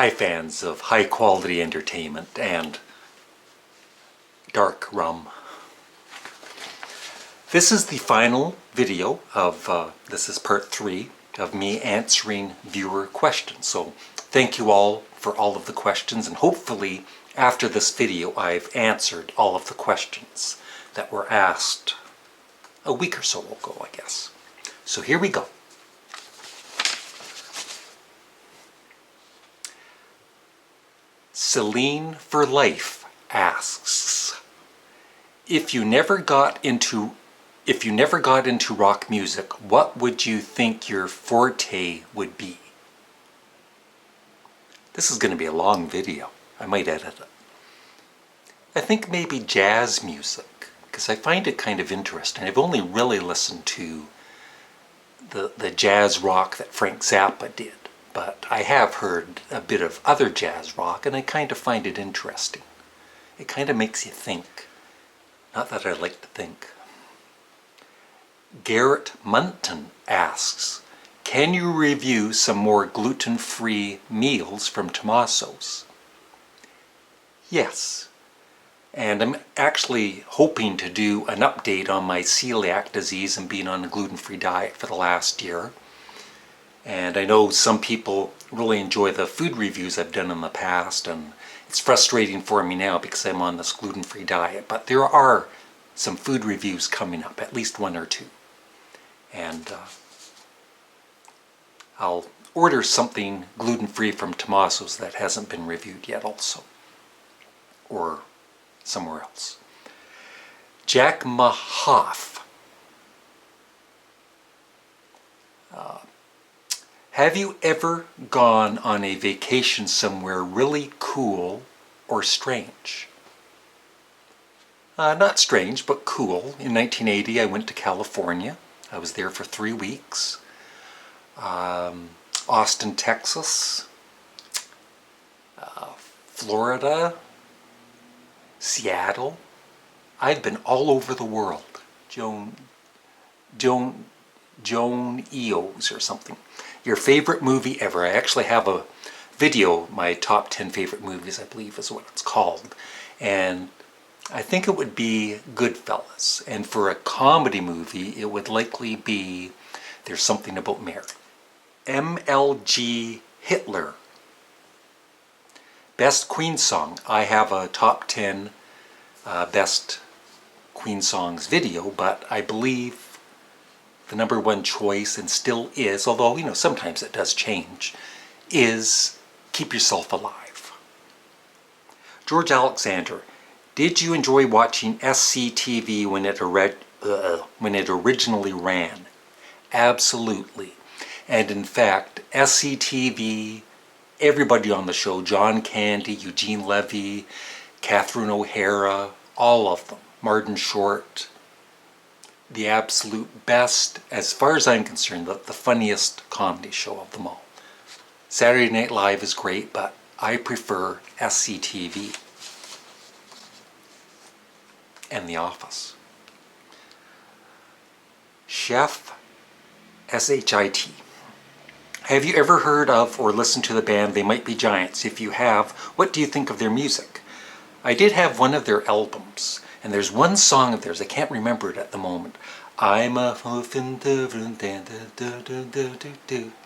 Hi fans of high quality entertainment and dark rum. This is the final video of, this is part 3 of me answering viewer questions. So thank you all for all of the questions, and hopefully after this video I've answered all of the questions that were asked a week or so ago, I guess. So here we go. Celine for Life asks, if you never got into rock music, what would you think your forte would be? This is going to be a long video. I might edit it. I think maybe jazz music, because I find it kind of interesting. I've only really listened to the jazz rock that Frank Zappa did, but I have heard a bit of other jazz rock, and I kind of find it interesting. It kind of makes you think. Not that I like to think. Garrett Munton asks, can you review some more gluten-free meals from Tommaso's? Yes. And I'm actually hoping to do an update on my celiac disease and being on a gluten-free diet for the last year. And I know some people really enjoy the food reviews I've done in the past, and it's frustrating for me now because I'm on this gluten-free diet. But there are some food reviews coming up, at least one or two. And I'll order something gluten-free from Tommaso's that hasn't been reviewed yet also. Or somewhere else. Jack Mahoff. Have you ever gone on a vacation somewhere really cool or strange? Not strange, but cool. In 1980, I went to California. I was there for 3 weeks. Austin, Texas. Florida. Seattle. I've been all over the world. Joan Eos or something. Your favorite movie ever. I actually have a video, my top 10 favorite movies, I believe is what it's called. And I think it would be Goodfellas. And for a comedy movie, it would likely be There's Something About Mary. MLG Hitler. Best Queen song. I have a top 10 best Queen songs video, but I believe the number one choice, and still is, although, you know, sometimes it does change, is Keep Yourself Alive. George Alexander. Did you enjoy watching SCTV when it originally ran? Absolutely. And in fact, SCTV, everybody on the show, John Candy, Eugene Levy, Catherine O'Hara, all of them, Martin Short, the absolute best, as far as I'm concerned, the funniest comedy show of them all. Saturday Night Live is great, but I prefer SCTV and The Office. Chef SHIT. Have you ever heard of or listened to the band They Might Be Giants? If you have, what do you think of their music? I did have one of their albums, and there's one song of theirs, I can't remember it at the moment. I'm a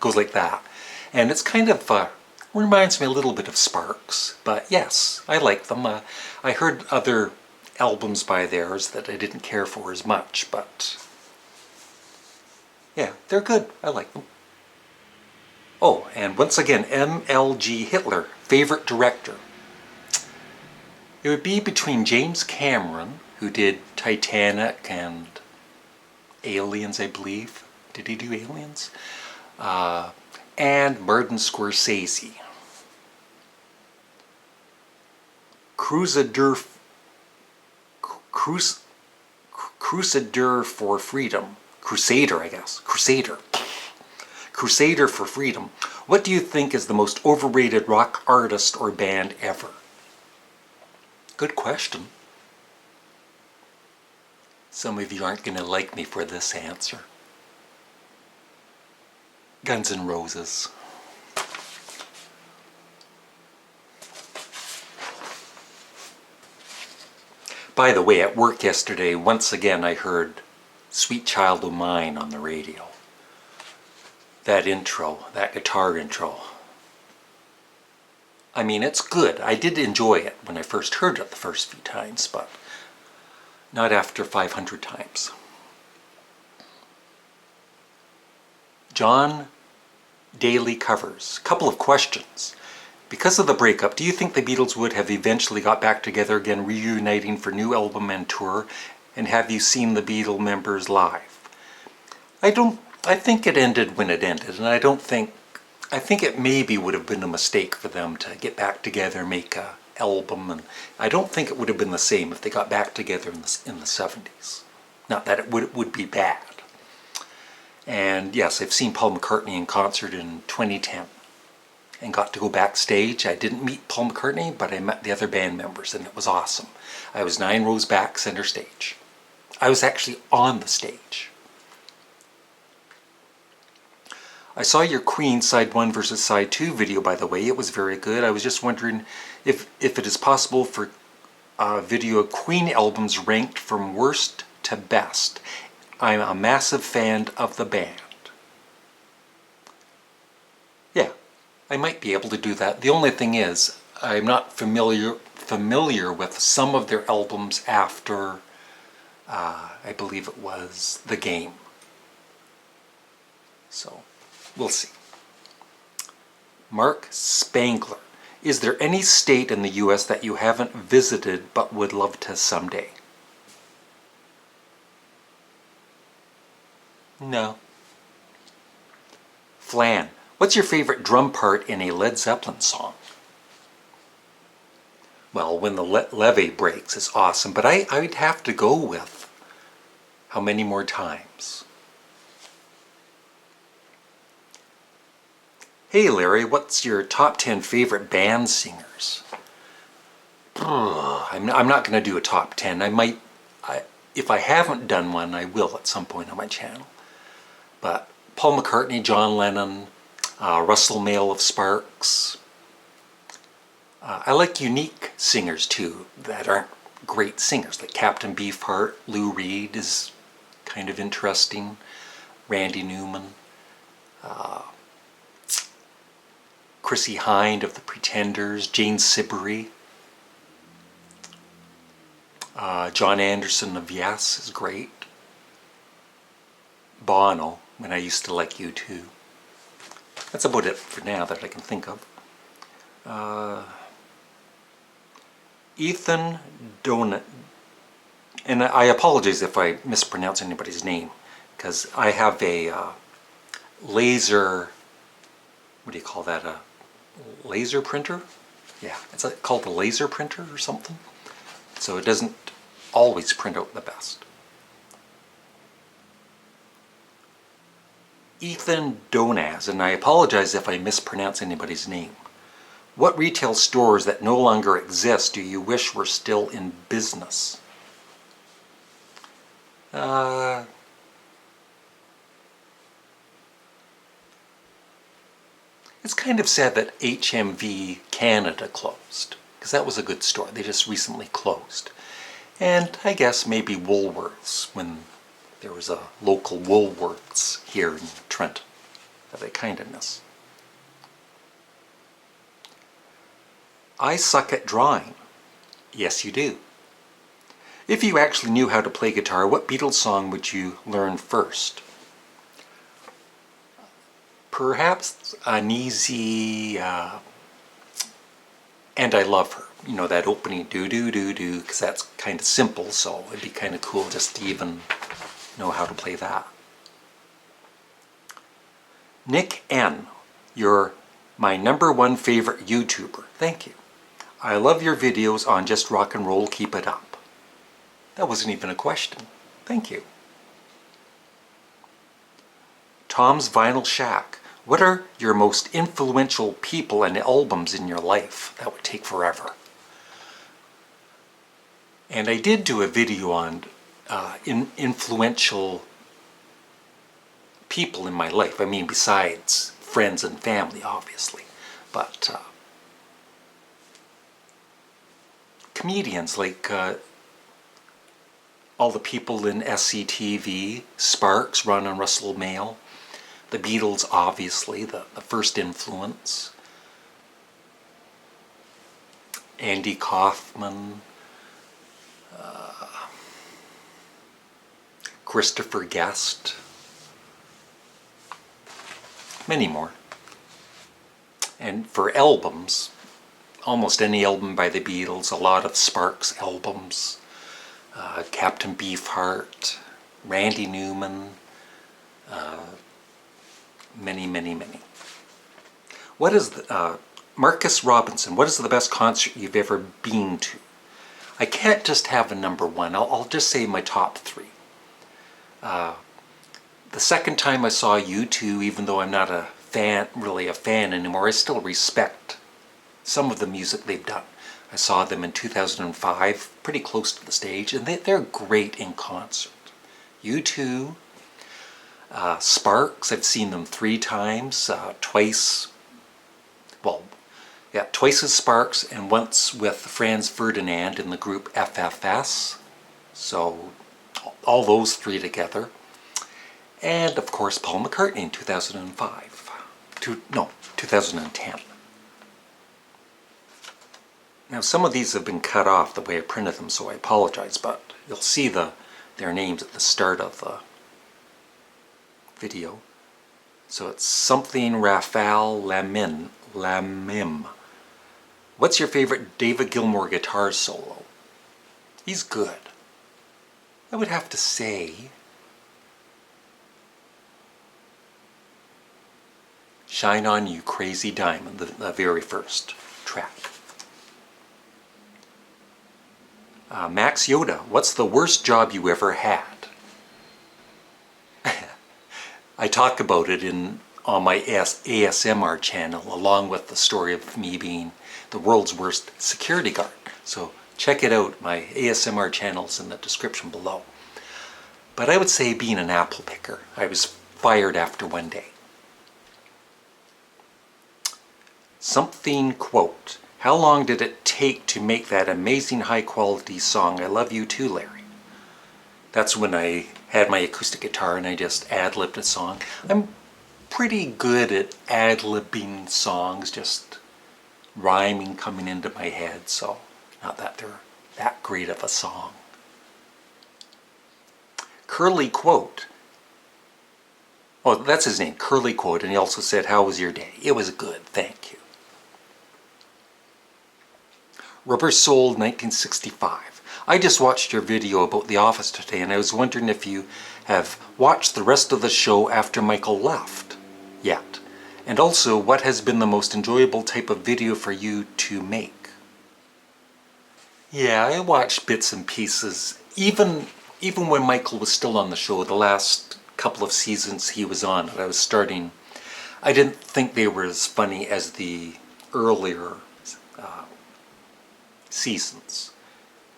goes like that. And it's kind of, reminds me a little bit of Sparks, but yes, I like them. I heard other albums by theirs that I didn't care for as much, but yeah, they're good. I like them. Oh, and once again, MLG Hitler, favorite director. It would be between James Cameron, who did Titanic and Aliens, I believe. Did he do Aliens? And Martin Scorsese. Crusader for Freedom. Crusader, I guess. Crusader. Crusader for Freedom. What do you think is the most overrated rock artist or band ever? Good question. Some of you aren't going to like me for this answer. Guns N' Roses. By the way, at work yesterday, once again I heard Sweet Child O' Mine on the radio. That intro, that guitar intro. I mean, it's good. I did enjoy it when I first heard it the first few times, but not after 500 times. John Daly covers. Couple of questions. Because of the breakup, do you think the Beatles would have eventually got back together again, reuniting for new album and tour? And have you seen the Beatle members live? I think it ended when it ended, and I think it maybe would have been a mistake for them to get back together, make a album, and I don't think it would have been the same if they got back together in the 70s. Not that it would be bad. And yes, I've seen Paul McCartney in concert in 2010 and got to go backstage. I didn't meet Paul McCartney, but I met the other band members, and it was awesome. I was 9 rows back, center stage. I was actually on the stage. I saw your Queen side 1 versus side 2 video, by the way. It was very good. I was just wondering if it is possible for a video of Queen albums ranked from worst to best. I'm a massive fan of the band. Yeah, I might be able to do that. The only thing is, I'm not familiar with some of their albums after, I believe it was The Game. So, we'll see. Mark Spangler. Is there any state in the U.S. that you haven't visited but would love to someday? No. Flan. What's your favorite drum part in a Led Zeppelin song? Well, when the levee breaks is awesome, but I'd have to go with How Many More Times. Hey Larry, what's your top 10 favorite band singers? I'm not going to do a top 10. If I haven't done one, I will at some point on my channel. But Paul McCartney, John Lennon, Russell Mael of Sparks. I like unique singers too that aren't great singers, like Captain Beefheart. Lou Reed is kind of interesting. Randy Newman. Chrissie Hynde of the Pretenders. Jane Siberry. John Anderson of Yes is great. Bono, when I used to like U2. That's about it for now that I can think of. Ethan Donut, and I apologize if I mispronounce anybody's name, because I have a laser, what do you call that, a laser printer? Yeah, it's called a laser printer or something. So it doesn't always print out the best. Ethan Donaz, and I apologize if I mispronounce anybody's name. What retail stores that no longer exist do you wish were still in business? It's kind of sad that HMV Canada closed, because that was a good store. They just recently closed. And I guess maybe Woolworths, when there was a local Woolworths here in Trenton that I kind of miss. I suck at drawing. Yes, you do. If you actually knew how to play guitar, what Beatles song would you learn first? Perhaps an easy, and I Love Her. You know, that opening do-do-do-do, because that's kind of simple, so it'd be kind of cool just to even know how to play that. Nick N., you're my #1 favorite YouTuber. Thank you. I love your videos on just rock and roll. Keep it up. That wasn't even a question. Thank you. Tom's Vinyl Shack. What are your most influential people and albums in your life? That would take forever. And I did do a video on influential people in my life. I mean, besides friends and family, obviously. But comedians like all the people in SCTV, Sparks, Ron and Russell Mael, the Beatles, obviously, the first influence, Andy Kaufman, Christopher Guest, many more. And for albums, almost any album by the Beatles, a lot of Sparks albums, Captain Beefheart, Randy Newman, many, many, many. What is the, Marcus Robinson, what is the best concert you've ever been to? I can't just have a number one. I'll just say my top three. The second time I saw U2, even though I'm not really a fan anymore, I still respect some of the music they've done. I saw them in 2005, pretty close to the stage, and they're great in concert. U2, Sparks, I've seen them 3 times, twice as Sparks and once with Franz Ferdinand in the group FFS. So all those 3 together. And of course Paul McCartney in 2010. Now some of these have been cut off the way I printed them, so I apologize, but you'll see their names at the start of the video. So it's something Raphael Lamim. What's your favorite David Gilmour guitar solo? He's good. I would have to say Shine On You Crazy Diamond, the very first track. Max Yoda, what's the worst job you ever had? I talk about it on my ASMR channel, along with the story of me being the world's worst security guard. So check it out, my ASMR channel's in the description below. But I would say being an apple picker. I was fired after one day. Something quote, how long did it take to make that amazing high quality song, I Love You Too, Larry? That's when I had my acoustic guitar and I just ad-libbed a song. I'm pretty good at ad-libbing songs, just rhyming coming into my head, so not that they're that great of a song. Curly quote. Oh, that's his name, Curly quote, and he also said, how was your day? It was good, thank you. Rubber Soul 1965. I just watched your video about The Office today, and I was wondering if you have watched the rest of the show after Michael left yet. And also, what has been the most enjoyable type of video for you to make? Yeah, I watched bits and pieces. Even when Michael was still on the show, the last couple of seasons he was on, I didn't think they were as funny as the earlier seasons.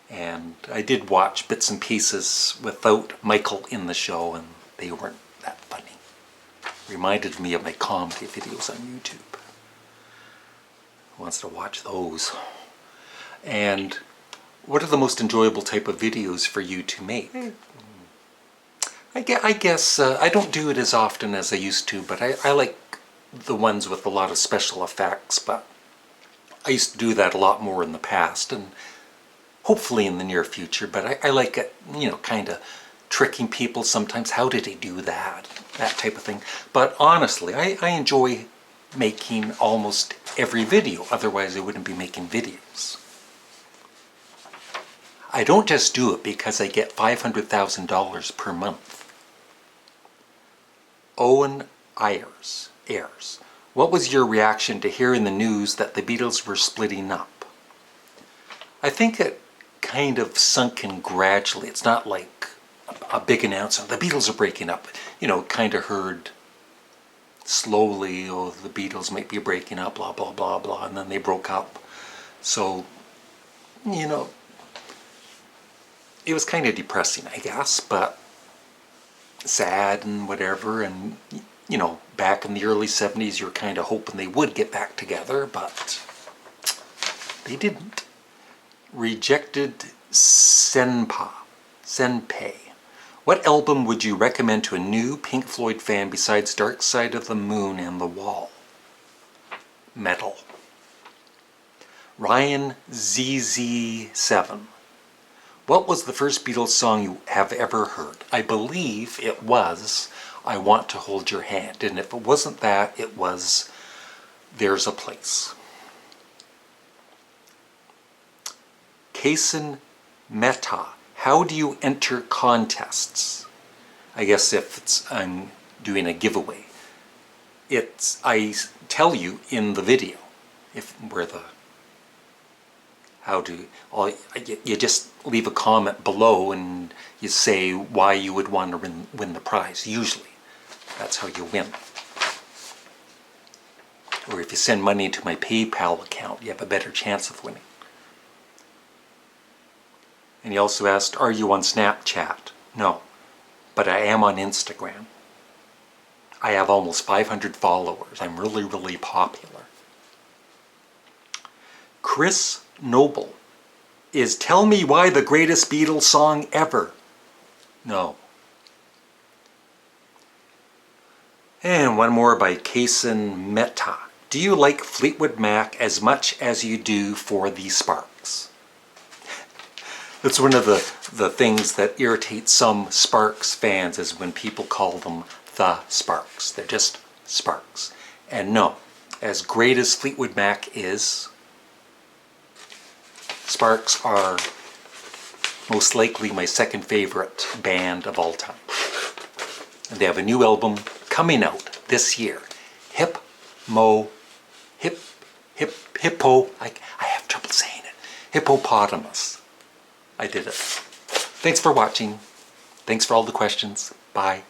And I did watch bits and pieces without Michael in the show, and they weren't that funny. Reminded me of my comedy videos on YouTube. Who wants to watch those? And what are the most enjoyable type of videos for you to make? I guess I don't do it as often as I used to, but I like the ones with a lot of special effects, but I used to do that a lot more in the past, and hopefully in the near future, but I like it, kind of tricking people sometimes. How did he do that? That type of thing. But honestly, I enjoy making almost every video, otherwise I wouldn't be making videos. I don't just do it because I get $500,000 per month. Owen Ayers. What was your reaction to hearing the news that the Beatles were splitting up? I think it kind of sunk in gradually. It's not like a big announcement. The Beatles are breaking up. Kind of heard slowly, oh, the Beatles might be breaking up, blah, blah, blah, blah, and then they broke up. So, it was kind of depressing, I guess, but sad and whatever, and back in the early 70s, you were kind of hoping they would get back together, but they didn't. Rejected Senpa. Senpei. What album would you recommend to a new Pink Floyd fan besides Dark Side of the Moon and The Wall? Metal. Ryan ZZ7. What was the first Beatles song you have ever heard? I believe it was I Want to Hold Your Hand. And if it wasn't that, it was There's a Place. Kason Meta. How do you enter contests? I guess if I'm doing a giveaway. I tell you in the video you just leave a comment below and you say why you would want to win the prize. Usually that's how you win. Or if you send money to my PayPal account, you have a better chance of winning. And he also asked, are you on Snapchat? No, but I am on Instagram. I have almost 500 followers. I'm really, really popular. Chris Noble is Tell Me Why the Greatest Beatles Song Ever. No. And one more by Kason Meta. Do you like Fleetwood Mac as much as you do for the Sparks? That's one of the things that irritates some Sparks fans is when people call them the Sparks. They're just Sparks. And no, as great as Fleetwood Mac is, Sparks are most likely my second favorite band of all time. And they have a new album coming out this year. Hippo, I have trouble saying it. Hippopotamus. I did it. Thanks for watching. Thanks for all the questions. Bye.